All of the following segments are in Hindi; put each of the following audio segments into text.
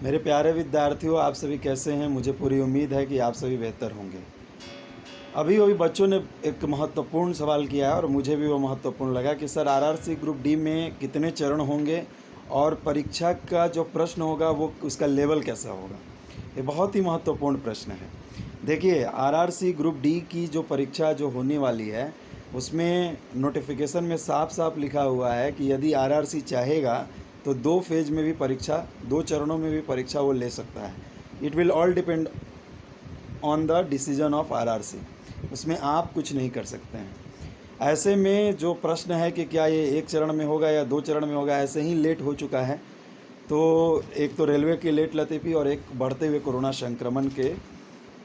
मेरे प्यारे विद्यार्थियों, आप सभी कैसे हैं? मुझे पूरी उम्मीद है कि आप सभी बेहतर होंगे। अभी अभी बच्चों ने एक महत्वपूर्ण सवाल किया है और मुझे भी वो महत्वपूर्ण लगा कि सर आरआरसी ग्रुप डी में कितने चरण होंगे और परीक्षा का जो प्रश्न होगा वो उसका लेवल कैसा होगा। ये बहुत ही महत्वपूर्ण प्रश्न है। देखिए, आरआरसी ग्रुप डी की जो परीक्षा जो होने वाली है उसमें नोटिफिकेशन में साफ साफ लिखा हुआ है कि यदि आरआरसी चाहेगा तो 2 फेज में भी परीक्षा, 2 चरणों में भी परीक्षा वो ले सकता है। It will all depend on the decision of RRC. उसमें आप कुछ नहीं कर सकते हैं। ऐसे में जो प्रश्न है कि क्या ये 1 चरण में होगा या 2 चरण में होगा, ऐसे ही लेट हो चुका है। तो एक तो रेलवे की लेट लतीफ़ी और एक बढ़ते हुए कोरोना संक्रमण के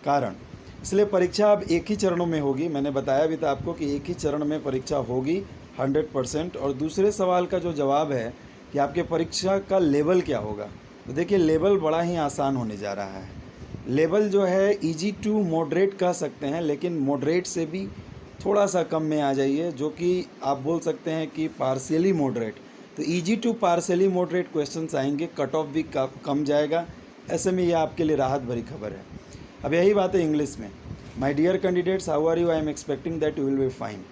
कारण, इसलिए परीक्षा अब एक ही चरणों में होगी। मैंने बताया भी था आपको कि एक ही चरण में परीक्षा होगी 100%। और दूसरे सवाल का जो जवाब है कि आपके परीक्षा का लेवल क्या होगा, तो देखिए लेवल बड़ा ही आसान होने जा रहा है। लेवल जो है इजी टू मॉडरेट कह सकते हैं, लेकिन मॉडरेट से भी थोड़ा सा कम में आ जाइए, जो कि आप बोल सकते हैं कि पार्शियली मॉडरेट। तो easy to partially moderate questions आएंगे, कट ऑफ भी कम जाएगा। ऐसे में ये आपके लिए राहत भरी खबर है। अब यही बात है इंग्लिश में। My dear candidates, how are you? I am expecting that you will be fine.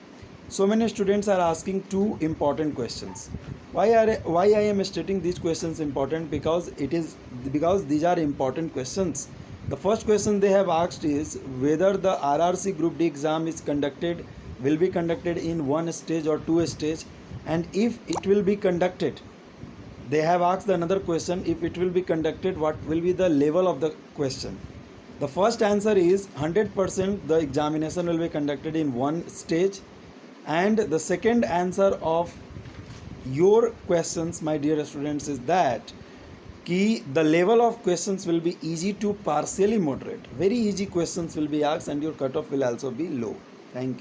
So many students are asking two important questions. Why I am stating these questions important? Because these are important questions. The first question they have asked is whether the RRC Group D exam will be conducted in one stage or two stage, and if it will be conducted, they have asked another question, if it will be conducted, what will be the level of the question? The first answer is 100% the examination will be conducted in one stage. And the second answer of your questions, my dear students, is that the level of questions will be easy to partially moderate. Very easy questions will be asked and your cutoff will also be low. Thank you.